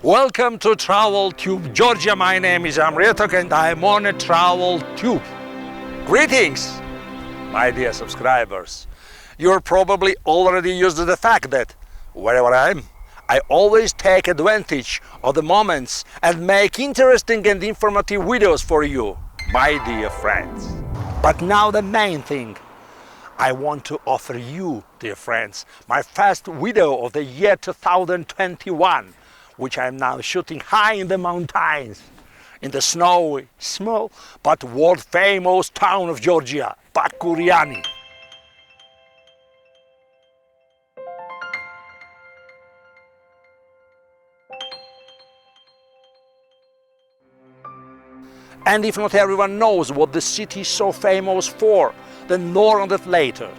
Welcome to Travel Tube Georgia. My name is Amretok and I'm on a travel tube. Greetings, my dear subscribers. You're probably already used to the fact that wherever I always take advantage of the moments and make interesting and informative videos for you, my dear friends. But now the main thing. I want to offer you, dear friends, my first video of the year 2021, which I am now shooting high in the mountains, in the snowy, small but world-famous town of Georgia, BAKURIANI. And if not everyone knows what the city is so famous for, then more on that later.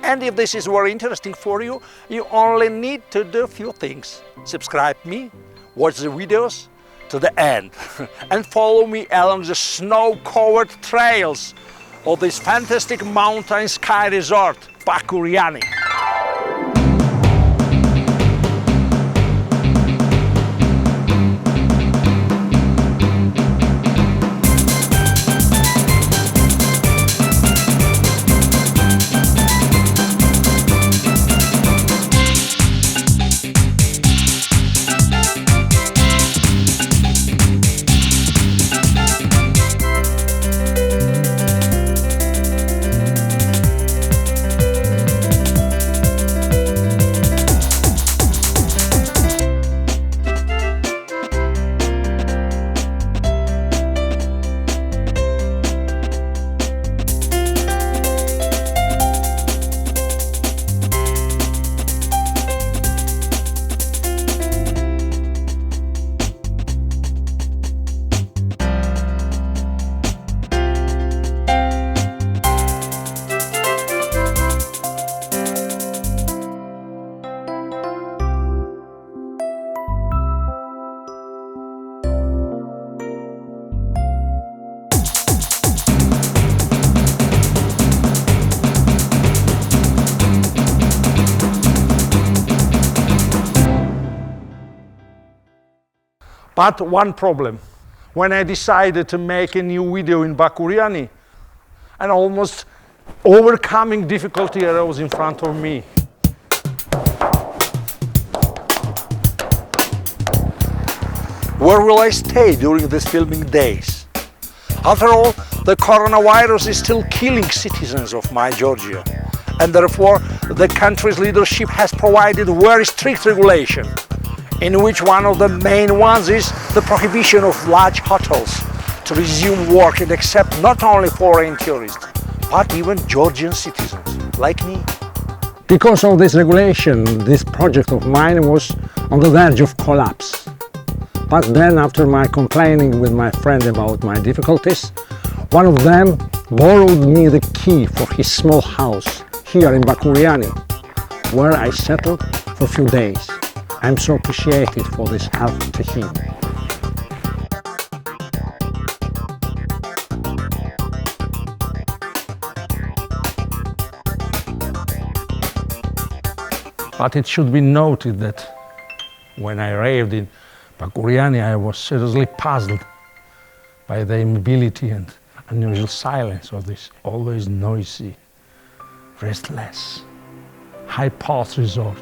And if this is very interesting for you, you only need to do a few things. Subscribe me, watch the videos to the end, and follow me along the snow-covered trails of this fantastic mountain ski resort, BAKURIANI. But one problem, when I decided to make a new video in BAKURIANI, an almost overcoming difficulty arose in front of me. Where will I stay during these filming days? After all, the coronavirus is still killing citizens of my Georgia, and therefore the country's leadership has provided very strict regulation, in which one of the main ones is the prohibition of large hotels to resume work and accept not only foreign tourists, but even Georgian citizens like me. Because of this regulation, this project of mine was on the verge of collapse. But then, after my complaining with my friend about my difficulties, one of them borrowed me the key for his small house here in BAKURIANI, where I settled for a few days. I'm so appreciated for this help to him. But it should be noted that when I arrived in BAKURIANI, I was seriously puzzled by the immobility and unusual silence of this always noisy, restless, high-pulse resort.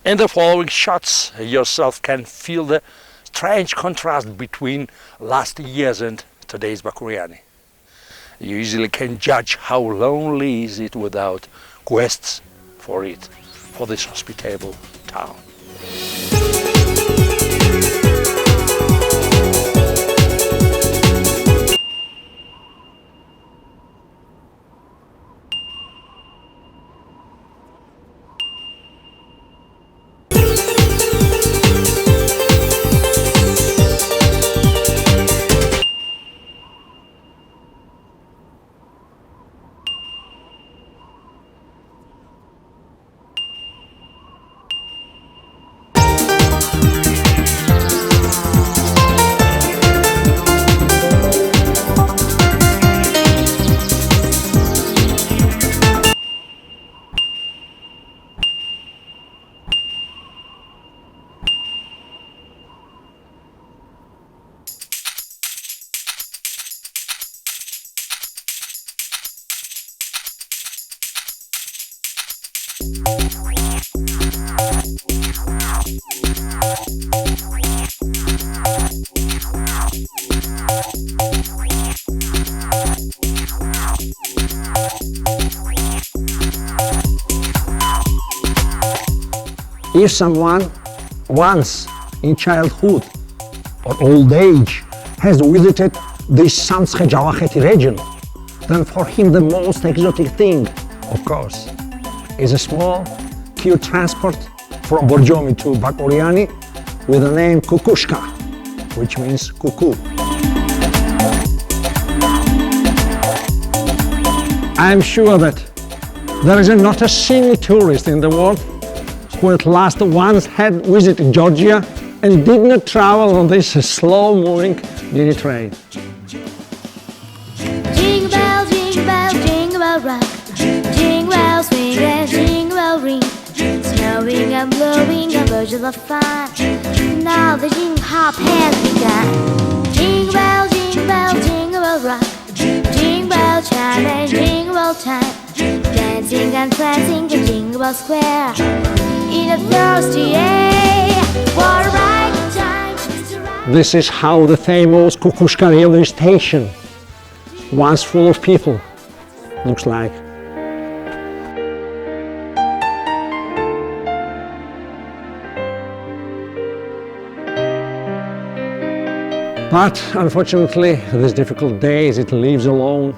In the following shots, yourself can feel the strange contrast between last year's and today's BAKURIANI. You easily can judge how lonely is it without quests for this hospitable town. If someone once in childhood or old age has visited this Samtskhe-Javakheti region, then for him the most exotic thing, of course, is a small, cute transport from Borjomi to BAKURIANI with the name Kukushka, which means cuckoo. I am sure that there is not a single tourist in the world who at last once had visited Georgia and did not travel on this slow-moving mini train. Jingle bell, jingle bell rock. Jingle bells swing and jingle bell ring. Snowing and blowing a virgin of fun. Now the jingle hop has begun. Jingle bell rock. Jingle bell chime and jingle bell time. Dancing and prancing in Jingle Bell Square. In a thirsty day, what a right time to ride. This is how the famous Kukushka railway station, once full of people, looks like. But unfortunately, these difficult days it lives alone,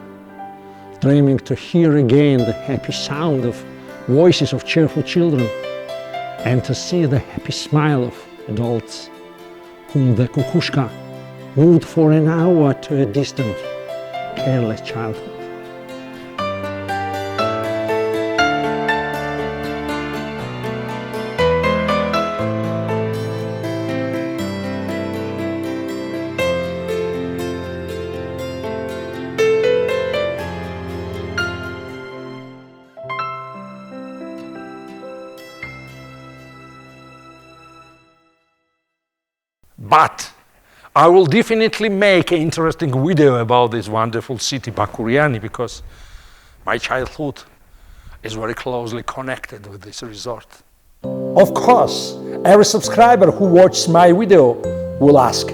dreaming to hear again the happy sound of voices of cheerful children and to see the happy smile of adults whom the Kukushka moved for an hour to a distant, careless childhood. But I will definitely make an interesting video about this wonderful city, BAKURIANI, because my childhood is very closely connected with this resort. Of course, every subscriber who watches my video will ask,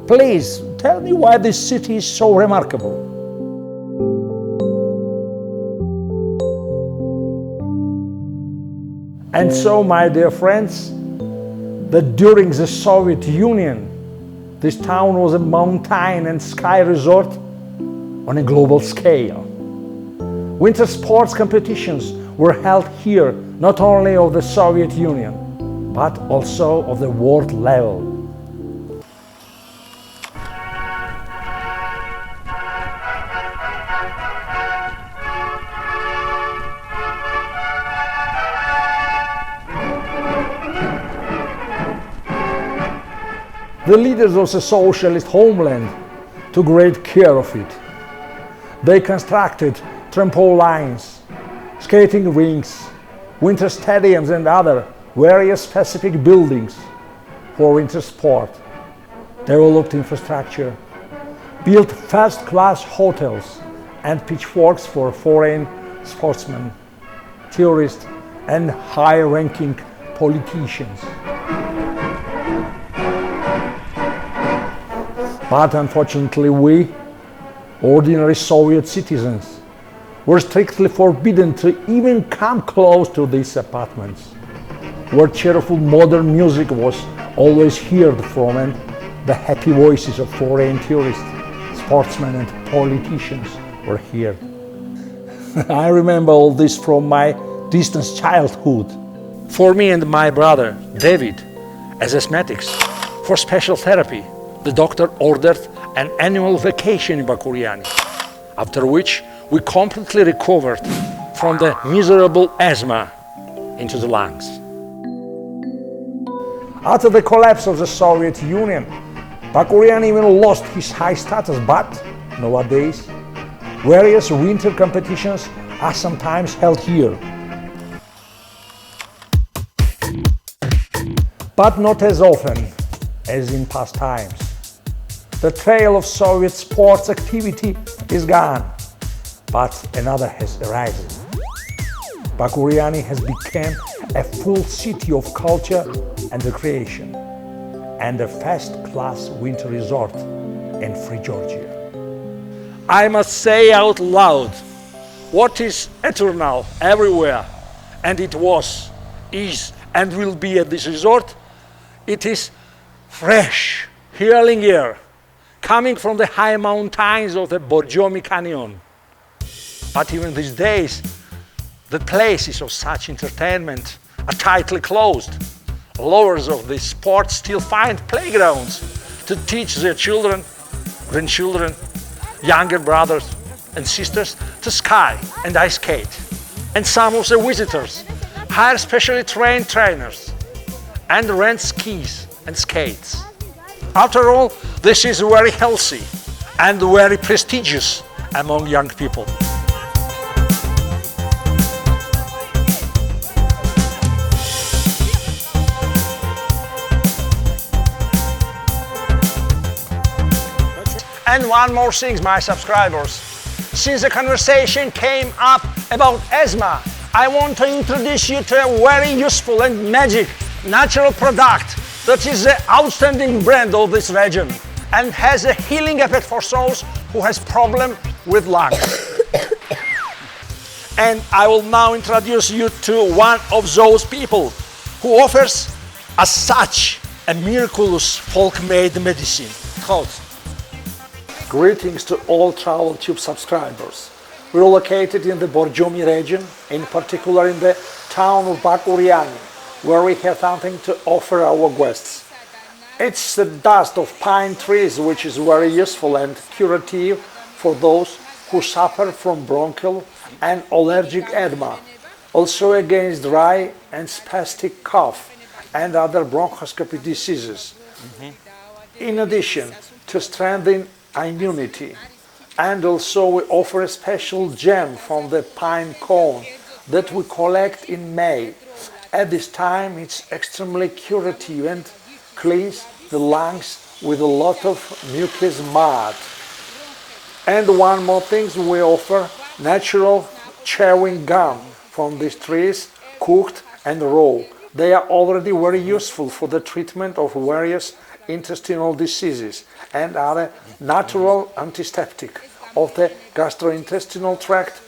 please tell me why this city is so remarkable. And so, my dear friends, that during the Soviet Union, this town was a mountain and sky resort on a global scale. Winter sports competitions were held here, not only of the Soviet Union, but also of the world level. The leaders of the socialist homeland took great care of it. They constructed trampoline lines, skating rinks, winter stadiums and other various specific buildings for winter sport, developed infrastructure, built first-class hotels and pitchforks for foreign sportsmen, tourists and high-ranking politicians. But unfortunately, we, ordinary Soviet citizens, were strictly forbidden to even come close to these apartments, where cheerful modern music was always heard from and the happy voices of foreign tourists, sportsmen and politicians were heard. I remember all this from my distant childhood. For me and my brother, David, as asthmatics, for special therapy, the doctor ordered an annual vacation in BAKURIANI, after which we completely recovered from the miserable asthma into the lungs. After the collapse of the Soviet Union, BAKURIANI even lost his high status, but nowadays, various winter competitions are sometimes held here. But not as often as in past times. The trail of Soviet sports activity is gone, but another has arisen. BAKURIANI has become a full city of culture and recreation, and a first-class winter resort in free Georgia. I must say out loud what is eternal everywhere, and it was, is, and will be at this resort, it is fresh, healing air coming from the high mountains of the Borjomi Canyon. But even these days, the places of such entertainment are tightly closed. Lovers of this sport still find playgrounds to teach their children, grandchildren, younger brothers and sisters to ski and ice skate. And some of the visitors hire specially trained trainers and rent skis and skates. After all, this is very healthy and very prestigious among young people. And one more thing, my subscribers. Since the conversation came up about asthma, I want to introduce you to a very useful and magic natural product that is the outstanding brand of this region and has a healing effect for those who has problem with lungs. And I will now introduce you to one of those people who offers as such a miraculous folk-made medicine called. Greetings to all Travel Tube subscribers. We're located in the Borjomi region, in particular in the town of BAKURIANI, where we have something to offer our guests. It's the dust of pine trees, which is very useful and curative for those who suffer from bronchial and allergic asthma, also against dry and spastic cough and other bronchoscopy diseases. In addition to strengthening immunity, and also we offer a special gem from the pine cone that we collect in May. At this time it's extremely curative and cleans the lungs with a lot of mucus mud. And one more thing, we offer natural chewing gum from these trees, cooked and raw. They are already very useful for the treatment of various intestinal diseases and are a natural antiseptic of the gastrointestinal tract,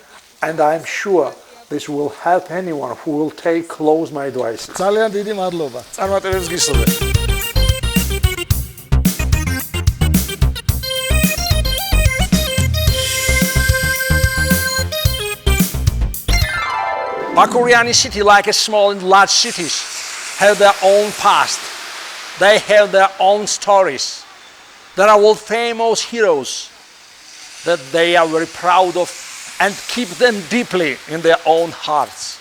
and I am sure this will help anyone who will take close my advice. ძალიან დიდი მადლობა. წარმატებებს გისურვებ. BAKURIANI city, like a small and large cities, have their own past. They have their own stories. There are all famous heroes that they are very proud of and keep them deeply in their own hearts,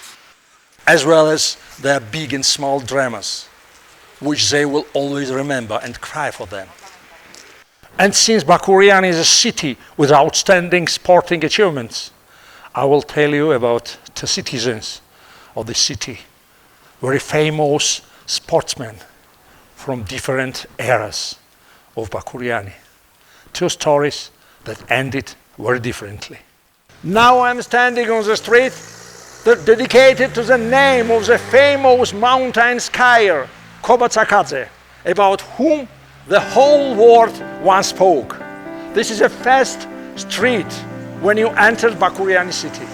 as well as their big and small dramas, which they will always remember and cry for them. And since BAKURIANI is a city with outstanding sporting achievements, I will tell you about the citizens of the city, very famous sportsmen from different eras of BAKURIANI. Two stories that ended very differently. Now I'm standing on the street that dedicated to the name of the famous mountain skier Kobatsakadze, about whom the whole world once spoke. This is a first street when you enter BAKURIANI city.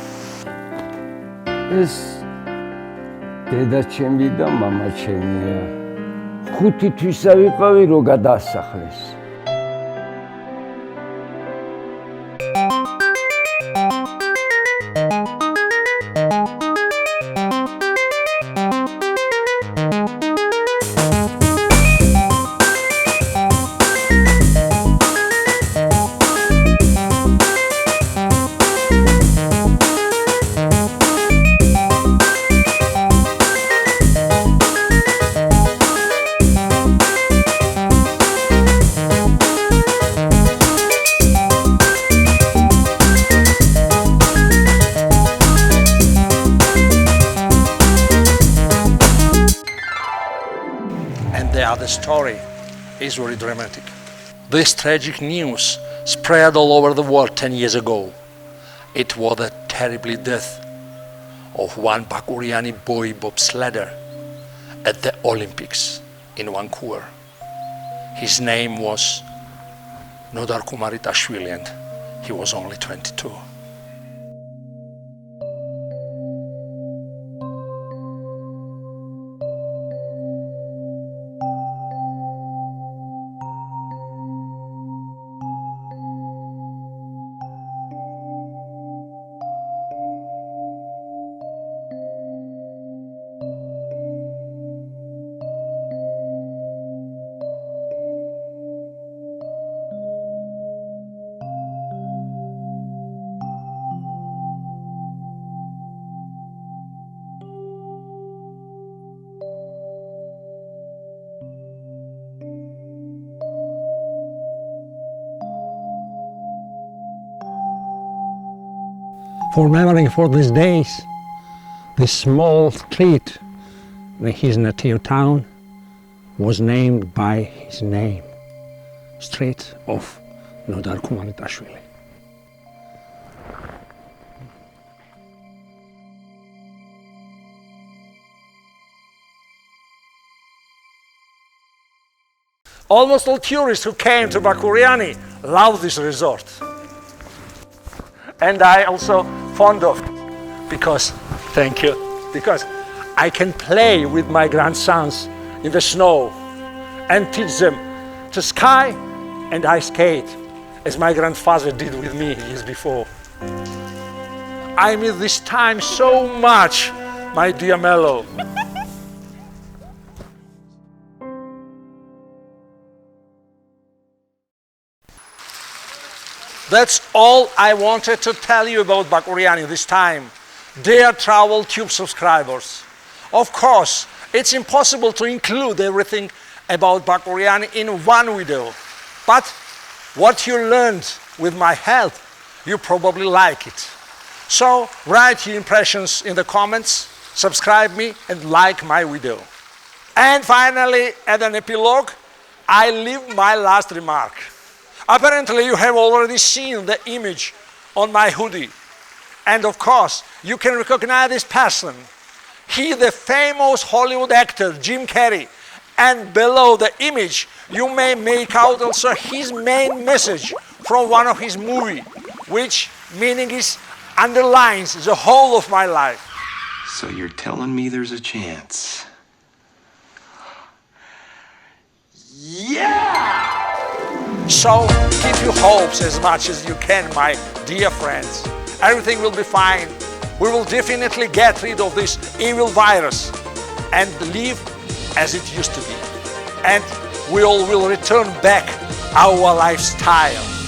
ეს დედა ჩემი და მამა ჩემია. 5 თვისა ვიყავი რო გადაასახლეს. The story is very dramatic. This tragic news spread all over the world 10 years ago. It was the terrible death of one BAKURIANI boy bobsledder at the Olympics in Vancouver. His name was Nodar Kumaritashvili and he was only 22. For memory for these days, this small street in his native town was named by his name, Street of Nodar Kumanitashvili. Almost all tourists who came to BAKURIANI love this resort. And I also fond of it because, thank you, because I can play with my grandsons in the snow and teach them to ski and ice skate, as my grandfather did with me years before. I miss this time so much, my dear Mello. That's all I wanted to tell you about BAKURIANI this time, dear Travel Tube subscribers. Of course, it's impossible to include everything about BAKURIANI in one video, but what you learned with my help, you probably like it. So write your impressions in the comments, subscribe me and like my video. And finally, as an epilogue, I leave my last remark. Apparently you have already seen the image on my hoodie. And of course, you can recognize this person. He, the famous Hollywood actor Jim Carrey. And below the image, you may make out also his main message from one of his movies, which meaning is underlines the whole of my life. So you're telling me there's a chance? Yeah! So keep your hopes as much as you can, my dear friends. Everything will be fine. We will definitely get rid of this evil virus and live as it used to be. And we all will return back our lifestyle.